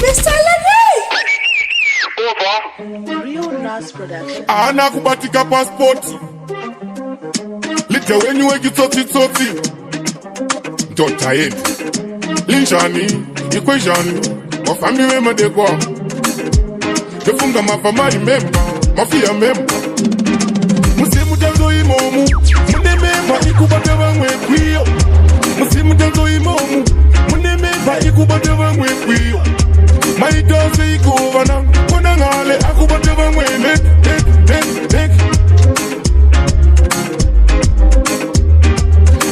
Mr. Lady! Real Nas Production. Ana kubatika passport. Lite wenyu wegi tsoti. Dota yetu. Linjani, ikwejani. Wafami wema dekwa. Kefunga mafamari memba. Mafia memba. Musimu janzo imomu. Mune memba ikubate wangwe kwiyo. Musimu janzo imomu. Mune memba ikubate wangwe kwiyo. Maitose ikuvana. Kona ngale akubate wangwe nek.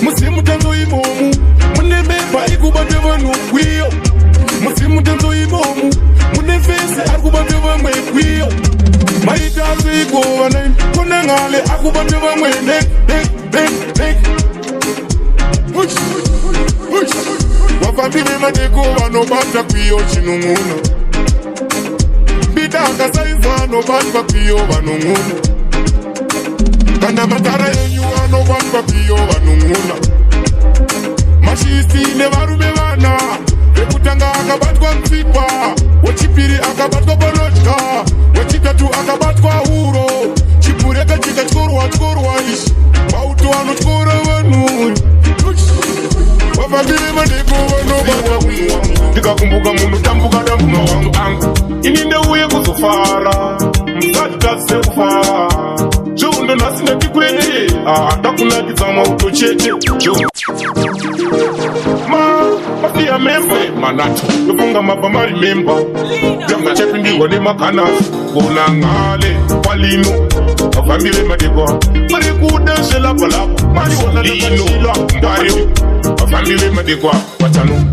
Musimu janzo imomu. Mune memba ikubate wangwe kwiyo. Musimu janzo imomu. Mune fese akubate wangwe kwiyo. Maitase ikuvana. Kona ngale akubate wangwe nek. Wafambile madeko wanobata kwiyo chinunguna. Bidaka saiza wanobata kwiyo wanunguna. Kana matara yenyu wanobata kwiyo wanunguna. Mashisi ne varume vana. Wekutanga akabatwa mtsipa. Wechipiri akabatwa bolochka. Wechitatu akabatwa huro. Chipureka chika chkorwa ishi. Mauto anochkora vanu. Wafambile madeko wanobata kwiyo. Ndikakumbuka mundu tambuka damuno wangu angu. Ininde uye kuzofara. Msati kufara. Jondo nasina kikwene. Atakuna kizama utochete. Mafia membe manato. Yofunga mapamari memba. Yanga chepi ndigo ni makanasi. Gona ngale walino. Wafambile madeko. Mari kudanse lapa. Mari wana lino. Mbari. Wafambile madeko watano.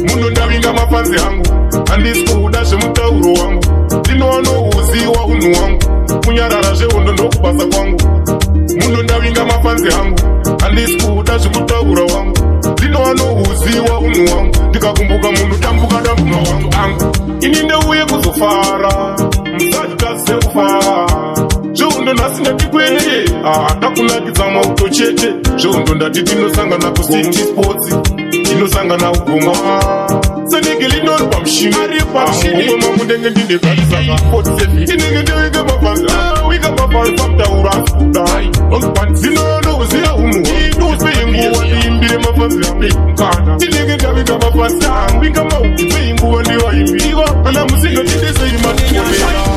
Mundo ndawinga mafanzi hangu. Andisku udashe mutauro wangu. Lino wano uziwa unu wangu. Munyararaje undo ndokubasa kwangu. Mundo ndawinga mafanzi hangu. Andisku udashe mutauro wangu. Lino wano uziwa unu wangu. Ndikakumbuka mundu tambuka damuno wangu angu. Ininde uye kuzofara. Msati kase kufara. Jondo nasina kikwene. Atakuna kizama utochete. Jondo ndatiti nosanga na kusiti sports. Inosanga na ugoma. Sanike linoro pamshimi. Uwe mamudenge ndinde katisaka. Inenge ndewege mafanza. Wika mafanza pamta urasuda. Zinono uzia umu. Iduze ingu wadiimbire mafanza. Inenge ndewege mafanza. Wika maukize ingu wadiwa imbiwa. Ana muzinga ndidese imani.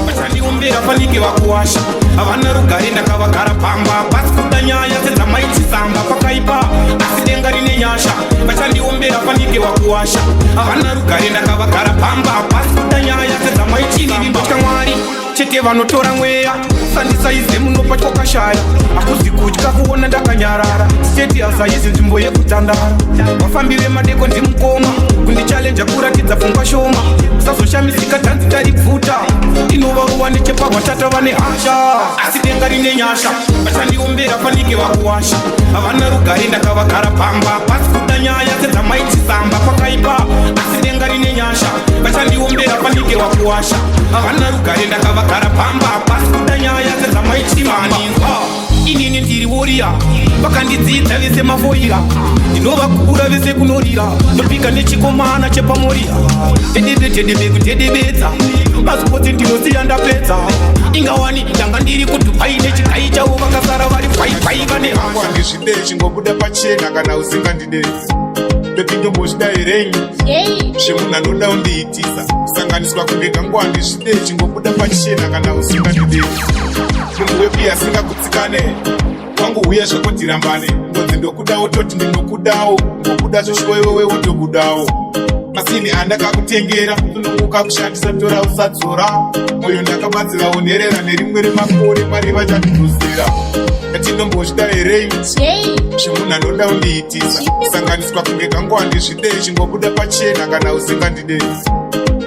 Bachandi umbera fanike wakuwasha. Avana rugari ndakavagara pamba. Pasikuda nyaya seza maiti samba pakaipa. Asidenga rine nyasha. Bachandi umbera fanike wakuwasha. Avana rugari ndakavagara pamba. Pasikuda nyaya seza maiti samba. Mwari chete vanotora mweya. Sandisaize munopachwa kashaya. Akuzi kudya kuona ndakanyarara. Chete asaize nzvimbo yekutandara. Wafambile madeko ndimukoma. Kundichallenge kuratidza pfungwa shoma. Sazoshamisika tanzi taripfuta. Inovaruwa necheparwa tata vane hasha. Asidenga rine nyasha. Bachandiombera fanike vakuwasha. Havana rugari ndakavagara pamba. Pasikuda nyaya sedzamaiti samba pakaipa. Asidenga rine nyasha. Bachandiombera fanike vakuwasha. Havana rugari ndakavagara pamba. Pasikuda nyaya sedzamaiti samba. Inini ndiri warrior. Vakandidzidza vese mavoira. Ndinovakura vese kunorira. Ndopika nechikomana chepamoria. Tedebe kutedebedza. Mazikoti ndinosiya ndapedza. Ingawani ndanga ndiri kuDubai nechikai chavo vakasara vari pai vane hamba. Ndizvide chingobuda pachena kana usingandide. Ndopindombochida herenyu. Zvemunhu anoda undiitisa. Kusanganiswa kundega nguva ndizvide chingobuda pachena kana usingandide. Munhu wepi asingakutsikane. Wangu uye zvokutirambane. Ndonzi ndokudawo toti ndinokudawo. Ngokuda zvosviko iwewe wotobudawo. Masini andakakutengera kunomuka kushandisa tora usadzora. Moyo ndakabatsira unerera nerimwe remakore Mwari vachandidusira. Ndatindombochida herenyu. Zvemunhu anoda undiitisa. Kusanganiswa kunge kanguva ndizvide chingobuda pachena kana usingandide.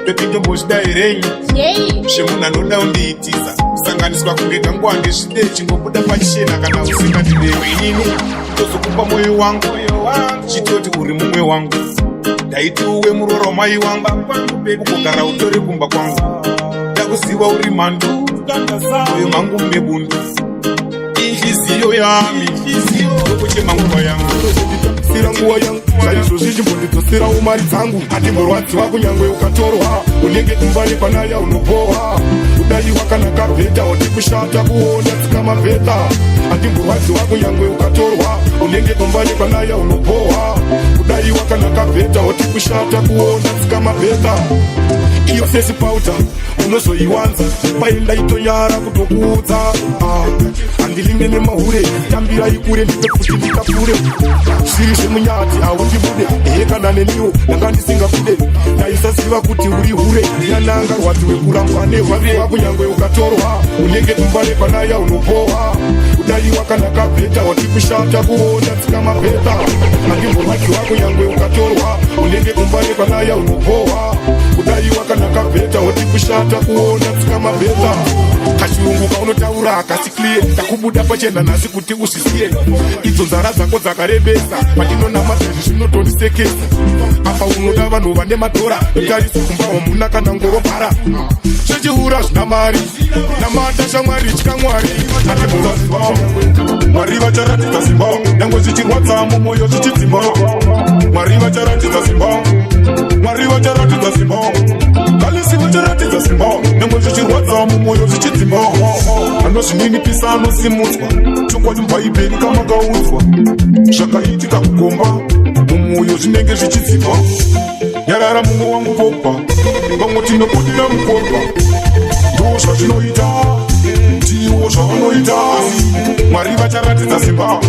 Ndopindombochida herenyu. Zvemunhu anoda undiitisa. Kusanganiswa kunge kanguva ndizvide chingobuda pachena kana usingandide. Inini tozokupa moyo wangu. Chitoti uri mumwe wangu. Ndaiti uwe muroro mai wangu. Ukugara utori kumba kwangu. Ndakuziva uri mandu. Moyo mangu mebundu. Inhliziyo yami. Yokuche manguva yangu. ndakasira nguva yangu saizvozvi chimbondidzosera umari dzangu handimborwadziwa kunyangwe ukatorwa unenge imbani panaya unopohwa kudayiwa kana kabheta wati kushata kuona tsika mabheta handimborwadziwa kunyangwe ukatorwa unenge imbani panaya unopohwa kudayiwa kana kabheta wati kushata kuona tsika mabheta iyo sesi pauta unozoiwanza paenda itonyara kutokuudza handilinge nemahure tambira ikure ndipe kuti ndikapure zviri zvemunyati haundibude hekana neniwo ndanga ndisingakude ndaisaziva kuti uri hure ndiananga rwadzi wekurangwane rwadziwa kunyangwe ukatorwa unenge tumbane panaya unopohwa kudayiwa kana kabheta wati kushata kuona tsika mabheta handimborwadziwa kunyangwe ukatorwa unenge tumbane panaya unopohwa kudayiwa kana kabheta wati kushata kuona tsika mabheta kachirungu kaunotaura akasiklie takubuda pachena nhasi kuti uzviziye idzo nzara dzako dzakarebesa pandinonamata zvinotonisekesa apa unoda vanhu vane madhora tarisi kumba wamuna kana ngorobhara zvechiura zvina mari namata shamwari chikamwari mwari vacharatidza simba nyange zvichirwadza mumwoyo zvichidzimba mwari vacharatidza simba mwari vacharatidza simba kalisi vacharatidza simba nyange zvichirwadza mumwoyo zvichidzimba anozvininipisa anosimudzwa chokwadi mubhaibheri kamakaudzwa zvakaitika kugomba mumwoyo zvinenge zvichidzimba nyarara mumwe wangu popa vamwe tinobudira mukomba ndo zvazvinoita ndiwo zvavanoita mwari vacharatidza simba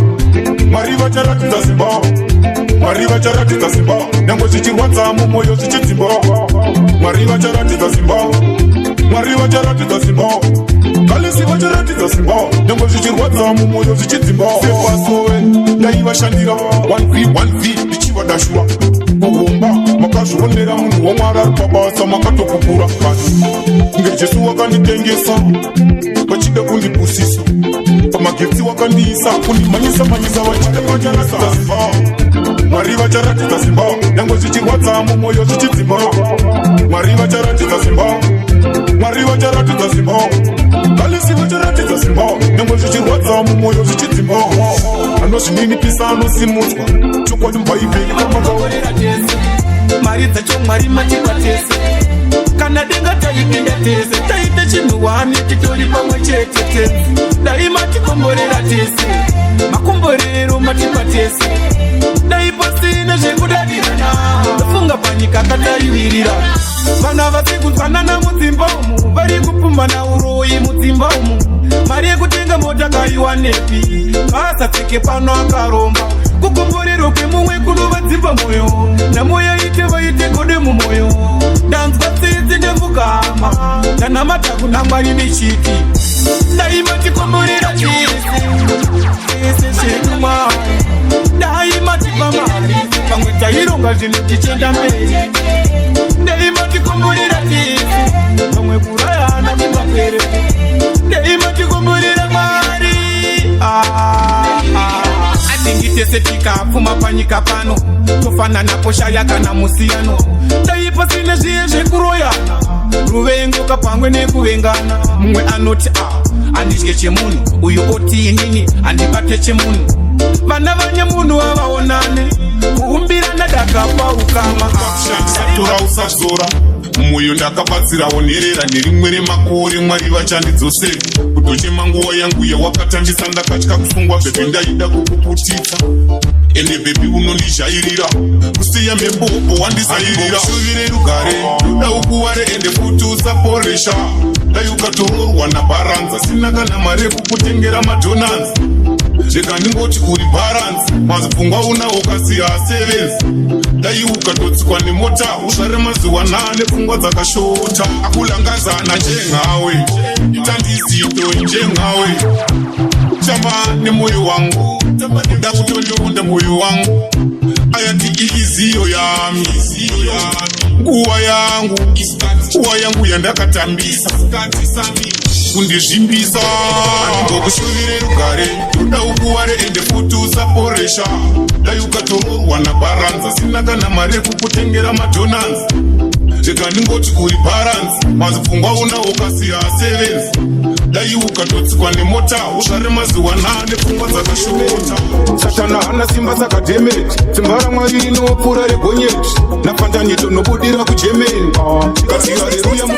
mwari vacharatidza simba mwari vacharatidza simba nyange zvichirwadza mumwoyo zvichidzimba mwari vacharatidza simba mwari vacharatidza simba kalisi vacharatidza simba nyange zvichirwadza mumwoyo zvichidzimba sepasove ndaivashandira 1v1v ndichivadashura kugomba makazvionera munhu wamwari ari pabasa makatokukura ngejesu wakanditengesa vachida kundipusisa pamagetsi wakandiisa kundimanyisa vachida vacharatidza simba mwari vacharatidza simba nyange zvichirwadza mumwoyo zvichidzimba mwari vacharatidza simba mwari vacharatidza simba kalisi vacharatidza simba nyange zvichirwadza mumwoyo zvichidzimba anozvininipisa anosimudzwa chokwadi mubhaibheri kamakaudzwa mari dzacho mwari matipa tese kana denga taipinda tese taita chinhu wani titori pamwe chete tese dai matikomborera tese makomborero matipa tese dai pasina zvekudadirana tafunga panyika kataivirira vana vasikunzwanana mudzimba umu vari kupfumbana uroyi mudzimba umu mari yekutenga mota kaiwanepi vasatsike pano akaromba kukomborero kwemumwe kunovadzimba mwoyo namoyo ite vaite gode mumwoyo ndanzwa tsitsi ndemukama ndanamata kuna mwari nechiti daimatikomborera tese zvedu mwari daimatipa mari pamwe taironga zvinhu tichenda mberi daimatikomborera tese pamwe kurayana mumapere daimatikomborera mwari atingi tese tikapfuma panyika pano tofanana poshaya kana musiyano taipasine zviye zvekuroyana ruvengoka pamwe nekuvengana mumwe anoti handidye chemunhu uyu oti inini handibate chemunhu vana vanyemunhu vavaonane kuumbirana dakapaukama tora usazora mumwoyo ndakabatsirawo nherera nerimwe remakore mwari vachandidzosera kutochema nguva yangu yawakatambisa ndakatya kusungwa bhebhi ndaida kukuputitsa ende bhebhi unondizhairira kusiya mhembopo wandisairira shuvire rugare daukuware ende futi usaporesha dai ukatororwa nabharanza sina kana mari yekukutengera madonanzi rega ndingoti uri bharanzi mazipfungwa unawo ukasiya asevenzi dai ukatotsikwa nemota uzvare mazuva 8 pfungwa dzakashota akulangazana njengawe itandizito njengawe chama nemwoyo wangu nda kutondounda mwoyo wangu ayati iiziyo yami nguva yangu yandakatambisa kundizvimbisa ngokushuvire rugare uda ukuware ende futi usaporesha dai ukatororwa nabharanza sina kana mari yekukutengera madonanzi rega ndingoti kuri balance mazipfungwa unawo ukasiya sevens dai ukatotsikwa nemota usvare mazuva 8 pfungwa dzakashomota satana hana simba saka demeti simba ramwari rinopfuura regonyeti nafandanito nobudira kugemeni kasiya reruya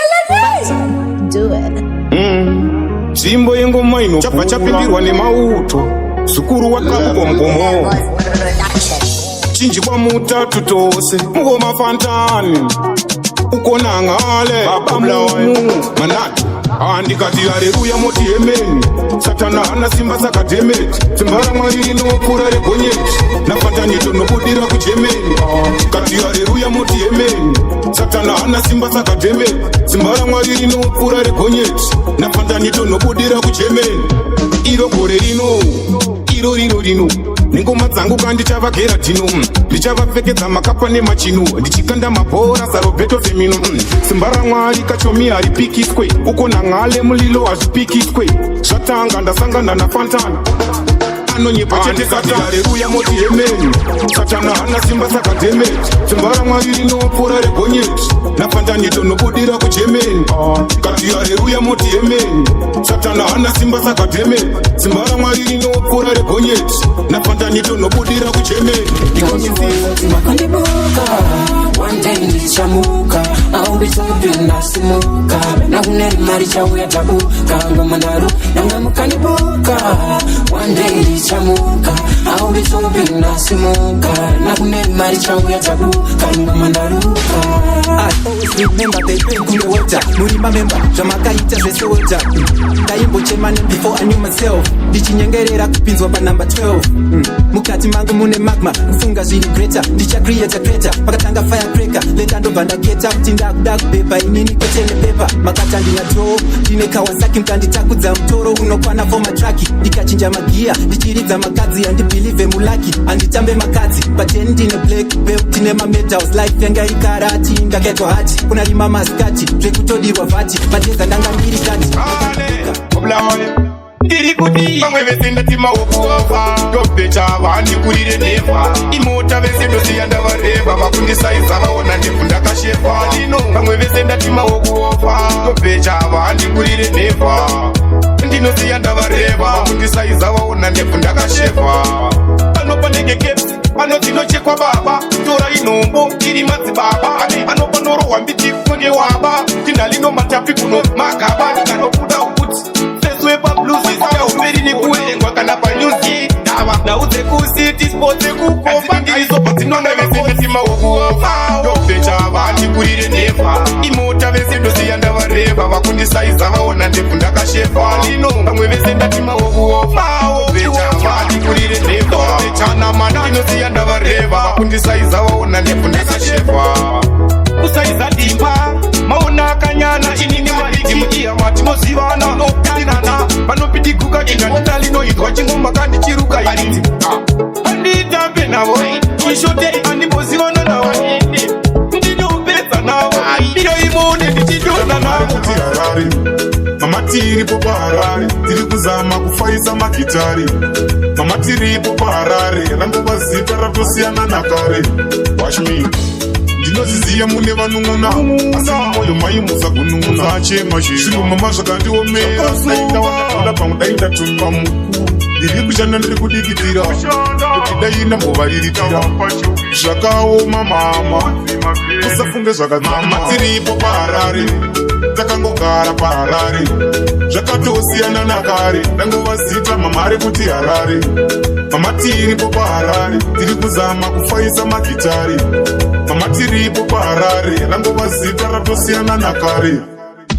nzvimbo yengoma ino chabva chapindirwa nemauto zukuru wakakomgomo chinji kwamutatu tose ngoma fantani ukona ngale babamumu manati andikati haleluya moti yemeni satana hana simba saka demeti simba ramwari rinopfuura regonyeti nafandanito nobudira kugemeni kati haleluya moti yemeni satana hana simba saka demeti simba ramwari rinopfuura regonyeti nafandanito nobudira kugemeni iro gore rino nengoma dzangu kandichavagera dhino ndichavapfekedza makapa nemachino ndichikanda mabhora sarobeto femino simba ramwari kachomi haripikiswe ukona ng'ale mulilo hazvipikiswe zvatanga ndasangana nafantana anonyepa chetekati haleluya moti yemeni satana hana simba saka demeti simba ramwari rinopfuura regonyeti nafandanito nobudira kugemeni kati haleluya moti yemeni satana hana simba saka demeti simba ramwari rinopfuura regonyeti nafandanito nobudira kugemeni one day ndichamuka aubitopi nasimuka nakuneri mari chauya tabuka ngomandaru nangamukanibuka one day ndichamuka aubitopi nasimuka nakuneri mari chauya tabuka ngomandaruka I always remember the pain kumewota murimba member zvamakaita zvesewota ndaimbochemane before I knew myself ndichinyengerera kupinzwa panumber 12 mukati mangu mune magma kufunga zviri greater ndichacreata greater pakatanga firecracker leta ndobva ndageta kuti ndakuda kubhebha inini kwete nepepa makata ndina dro ndine kawasaki mukanditakudza mutoro unokwana for matraki ndikachinja magiya ndichiridza makadzi handibhilive mulaki handitambe makadzi but10 ndine black belt ndine mamedals life yanga ikarati ndakaitwa hati kuna rima masikati zvekutodirwa vhati mateza ndanga ndiri kati ndiri kuti vamwe vese ndatima wokuofa ndobvecha vandikurire nefa imota vese ndosiya ndavareva vakundisaiza vaona ndebvu ndakashefa lino vamwe vese ndatima wokuofa ndobvecha vandikurire nefa ndinosiya ndavareva vakundisaiza vaona ndebvu ndakashefa panopa ndege kepsi pano tinochekwa baba tora inombo iri madzibaba panopa norohwa mbiti kunge waba tinhalino matapi kuno magaba kanokuda ukuti wepa bluzi umberi nikuerengwa kana panyuzi dava naudze kusiti spotse kukomba ndirizopa dzinonga vese ndatima wokuofa ndobvecha vandikurire nefa imota vese ndosiya ndavareva vakundisaiza vaona ndebvu ndakashefa lino vamwe vese ndatima wokuofa ndobvecha vandikurire nefa ndobvechana mana ndinosiya ndavareva vakundisaiza vaona ndebvu ndakashefa kusaiza dimba maona akanyana inini mariki muiya matinozivana nokanana vanopidiguka chinga linoitwa chingoma kandichiruka iri handitambe navo ishotei handimbozivana navo ndinopedza navo iyo imone ndichidona navo mama tiripo paharare tiri kuzama kufaisa magitari mama tiripo paharare rangova zita ratosiyana nakare watch me ndinoziziya mune vanun'una asi mumwoyo maimusa kunun'una achema zvino mama zvakandiomera daindawanatola pamwe daindatumba muku ndiri kushanda ndiri kudikitira kuti dai ndambovariritira zvakaoma mama usafunge zvakadzama tiripo paharare takangogara paharare zvakatosiyana nakare ndangova zita mamare kuti harare mama tiripo paharare tiri kuzama kufaisa magitari mama tiripo paharare rangova zita ratosiyana nakare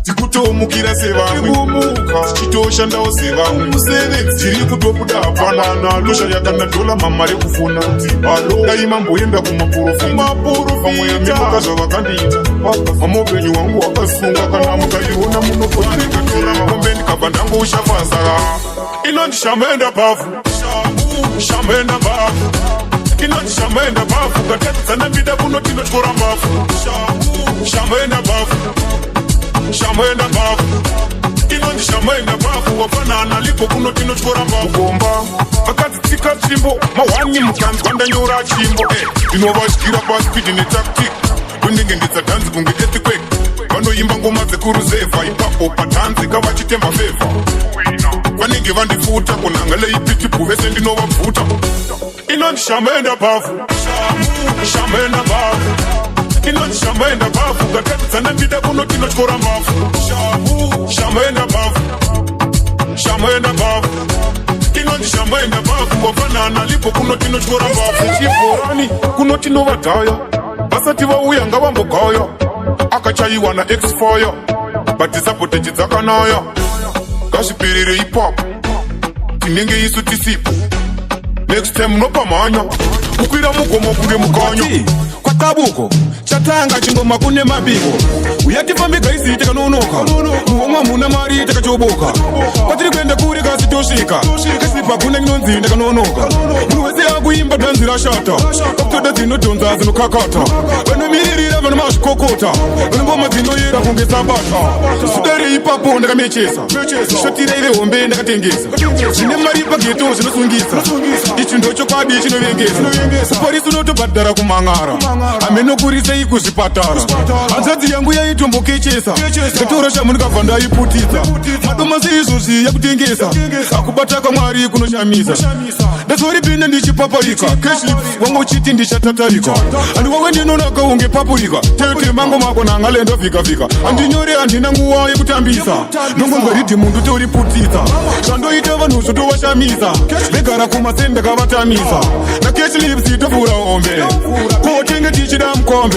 tikutomukira sevamwe tichitoshandawo sevamwe tiri kutobuda hapanana toshaya kana dola mamari kufuna kuti alo dai mamboenda kumaporofitpamweyamemoka zvavakandiita mamovenyu wangu wakasunga kana mukaiona munokoaregatombe ndikabva ndangoushafaza inondishamenda bhafu shamenda bhafu inondishamenda bhafu katadzana mbida kuno tinotyora mbafu shamenda bhafu shamenda bafu inondishamenda bafu wafanana lipo kuno tinotyora mbafu gomba vakadzitsika tsvimbo mahwanyi mukanzwa ndanyora chimbo ndinovashikira paspidi netactic ndonenge nditsadhanzi kunge etikwe kuruzevha ipapo patanzika vachitemba fevha vanenge vandifuta kunangaleipikipu vese ndinovabvuta inonzi shamaenda bhafu shamaenda bhafu inonzi shamaenda bhafu gatekudzana ndida kunoti notyora mbafu shamaenda bhafu shamaenda bhafu inonzi shamaenda bhafu ngofanana lipo kunoti notyora mbafu chibhorani kunoti novadhaya vasati vauya ngavambogaya akachayiwa naexfire batisapotechi dzakanaya ngazvipirire ipapo tinenge isu tisipo next time nopamhanya kukwira mugomo kunge mukanya kwatabuko chatanga chingoma kune mabiko uyatifambika isi takanonoka muhomwa muna mari takachoboka kwatiri kuenda kuri kasi tosvika kasipa kune inonzi ndakanonoka munhu wese akuimba dhanzi rashata kakutoda dzinodhonza dzinokakata vanomiririra vano mazvikokota vanongoma dzinoyera kunge sabata sudare ipapo ndakamechesa shotirei vehombe ndakatengesa zvine mari pageto zvinosungisa ichi ndochokwadi chinovengesa polisi unotobhadhara kumang'ara amenokurisei kuzvipatara hanzvadzi yangu yaitombokechesa ngatoro chamunukabva ndaiputidza madomasi izvozvi yakutengesa akubata kamwari kunoshamisa ndazoripinde ndichipaparika cashlips wangu uchiti ndichatatarika handi wawe ndinonaka unge papurika tete mango mako nangalendo vhika handinyore handina nguva yekutambisa nongongweridi mundu toriputidza zvandoita vanhu zvotovashamisa vegara kumasenda kavatamisa nacashlips tovhura hombe kotenge tichida mukombe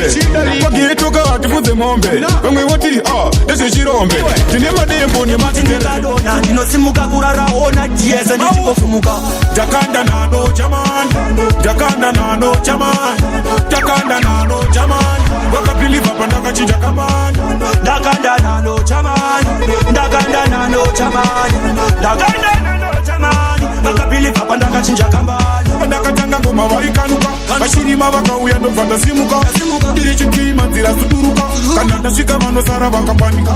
pageto kavatipfudze mombe vamwe voti ndezvechirombe tine madembo nematindadona ndinosimuka kuraraona tiese ndichikofumuka takanda nano jamani takanda nano jamani takanda nano jamani wakapiliva pandakachinja kamani ndakanda nano jamani ndakanda nano jamani ndakanda nano jamani wakapiliva pandakachinja kambani pandakatanga ngoma vaikanuka vashirima vakauya ndobva ndasimuka ndiri chipima nzira suduruka kana ndasvika vanosara vakapanika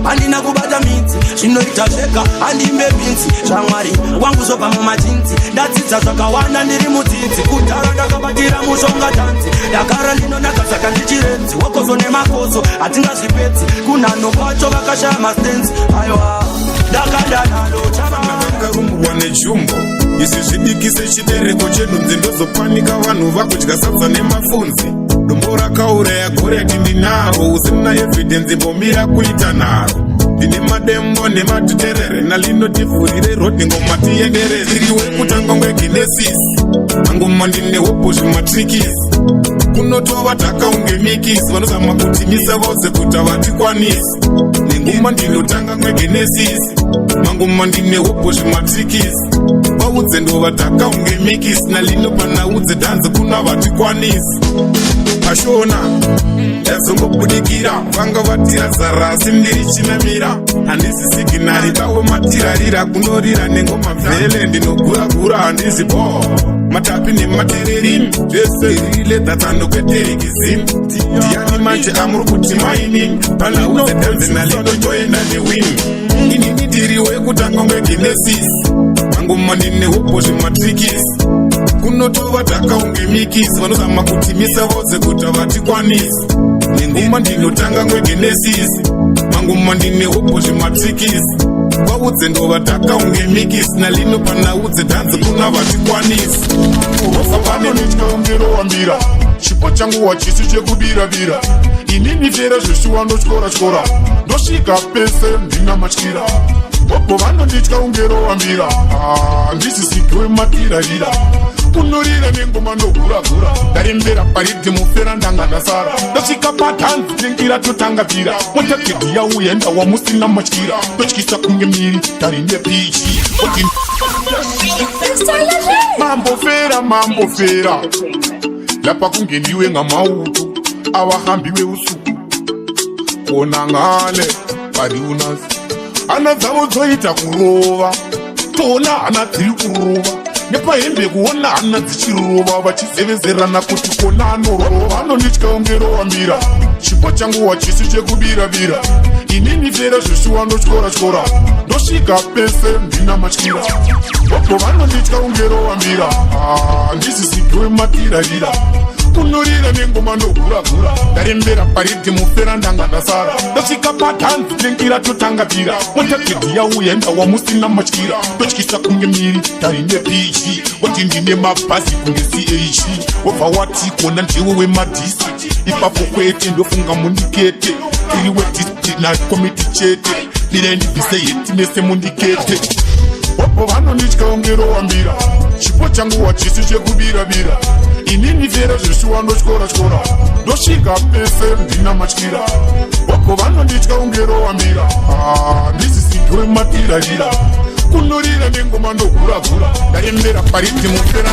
handina kubata midzi zvinoita zvega handimbe bhinzi zvamwari wangu zobva mumajinzi ndadzidza zvakawanda ndiri mudzidzi kudhara ndakabatira mushonga dhanzi ndagara ndinonaka saka ndichirenzi wokozo nemakozo hatingazvipedzi kunhano kwacho vakashaya mastenzi aiwa ndakanda nalo chavanakarumbwa nejumbo izvi zvidikise chibereko chenhunzi ndozopanika vanhu vakudya sadza nemafunzi dombo rakauraya goreti ndinaro usina evidhenzi mbomira kuita nharo ndine madembo nematuterere nalinotivhurire rodhi ngoma tienderere iriwe kutanga ngegenesis angoma ndine hopo zvimatrikisi kunotova takaunge mikisi vanozama kutimisa vose kuti avatikwanisi nengoma ndinotanga ngegenesis mangoma ndine hopo zvimatrikisi vaudze ndova takaunge mikisi nalinopanaudze dhanzi kuna vatikwanisi ashona yazongobudikira vanga vatira zarasi ndiri chinamira handisi siginari vawe matirarira kunorira nengoma mvele ndinoguragura handisi bo matapi nematererimi zvese riledzatsandokweterekizimu ndiani manje amuri kuti maini panaudze dhanzi nalinotoenda newini inini ndiriwe kutanga ngegenesis mangoma ndine hopo zvimatrikisi kunotova takaunge mikisi vanozama kutimisa vose kuti avatikwanisi nengoma ndinotanga ngegenesis mangoma ndine hopo zvimatrikisi vaudze ndova takaunge mikisi nalinopanaudze dhanzi kuna vatikwanisi vafanenitikaungerowambira chipo changu wachisi chekubiravira inini fera zveshuwa ndotyora ndosvika pese ndina matyira vapo vanonditya ungerowambira ndisisikiwe matirarira kunorira nengoma ndoguravura ndarembera paridhi mufera ndanga ndasara ndasvika padhanzi nengira totangapira motakedi yauya ndawa musina matyira totyisa kunge miri tarine pichi mambofera lapa kunge ndiwe ngamautu avahambi veusuku kona ngale vari unasi hana dzavo dzoita kurova tona hana dziri kurova nepahembe kuona hana dzichirova vachizevezerana kuti kona anorova anonditya ungerowambira chipo changu wachisi chekubiravira inini fera zveshuwa ndotyora ndosvika pese ndina matyira vapo vanonditya ungerowambira ndisisikiwe matirarira kunurira nengoma ndoguravura ndarembera paridhi mufera ndanga ndasara ndasvika patanzi tengira totangapira motakidhi yauyenda wamusina matyira totyisa kunge miri taine pichi wati ndine mabhazi kunge ch wobva wati kona ndiwe wemadhisi ipapo kwete ndofunga mundikete iri wedistrict nakomiti chete lirendibvise heti mese mundikete wapo vanonditya ungerowambira chipo changu wachisi chekubiravira inini vhera zveshuwa ndotyora ndosvika pese ndina matyira wapo vanonditya ungerowambira ndisisidwe matirarira kunurira nengoma ndoguravura ndarembera paridhi mufera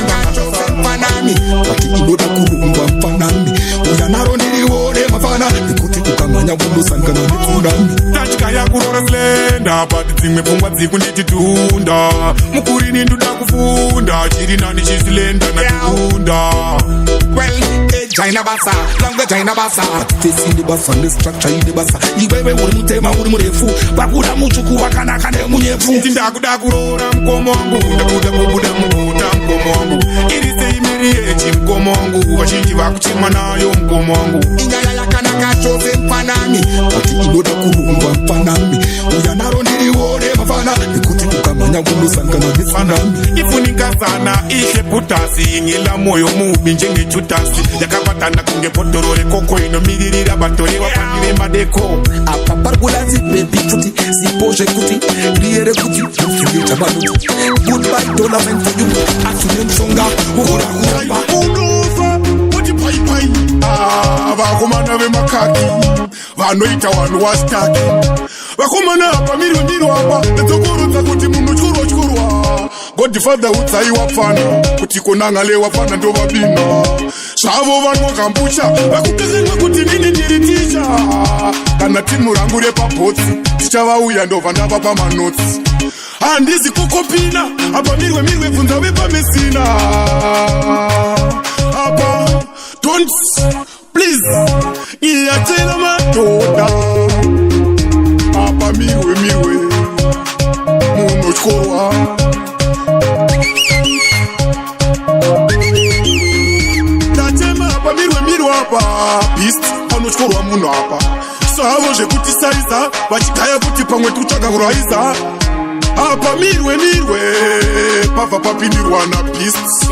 mfanani wati inoda kurumba mfanani uya naro ndirione mafana nekuti ukamanya kundosangana nekunami tatya yakurora slenda pati dzimwe pfungwa dzikunditi tunda mukurini ndoda kufunda chiri nani chisilenda natunda jaina basa langue jaina basa tesi ine basa nestructure ine basa iwewe uri mutema uri murefu vakuda mutsvuku vakanaka nemunyefu kuti ndakuda kuroora mukomo wangu ndakuda kubuda muguta mukomo wangu iri sei miri yechi mukomo wangu vazhinji vakuchema nayo mukomo wangu inyaya yakanaka chose mfanani wati inoda kurumba mfanani uya naro ndirione mafana nekuti ukamanya kundosangana nefanani ifunikazana ihe putasi inyila moyo mubi njengejutasi yakabatana kunge bhodhoro rekoko inomiririra batore wafanire madeko apa parikulanzi bebi futi sipo zvekuti riyere kuti ufunge chabanoti goodbye dollar and for you asune mshonga ugora kuramba unofa kuti paipai vakomana vemakaki vanoita vanhu wasitaki vakomana apa mirondiro apa edzokurudza kuti munhu tyorwa godfather udzaiwa pfana kuti konangale wapfana ndovabina zvavo vanwakambucha vakutezenga kuti nini ndiri ticha kana timu rangu repabhotsi tichavauya ndobva ndava pamanotsi handizi kukopina apa mirwe bvunza vepamesina apa don't please iyachela madhodha apa mirwe munotyorwa tatema apa mirwe apa beast panotyorwa munhu apa savo zvekuti saiza vachigaya kuti pamwe tutsvaga kurwaisa apa mirwe pabva papindirwa nabeast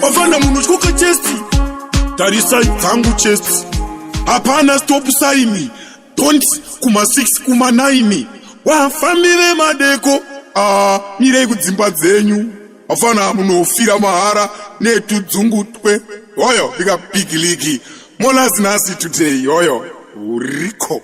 ofana munhu tyoka chesti tarisai dzangu chesti hapana stop saini don't kuma6 kuma9 wafambire madeko mirei kudzimba dzenyu hafana munofira mahara netudzungutwe oyo ndika big league molazinasi today oyo uriko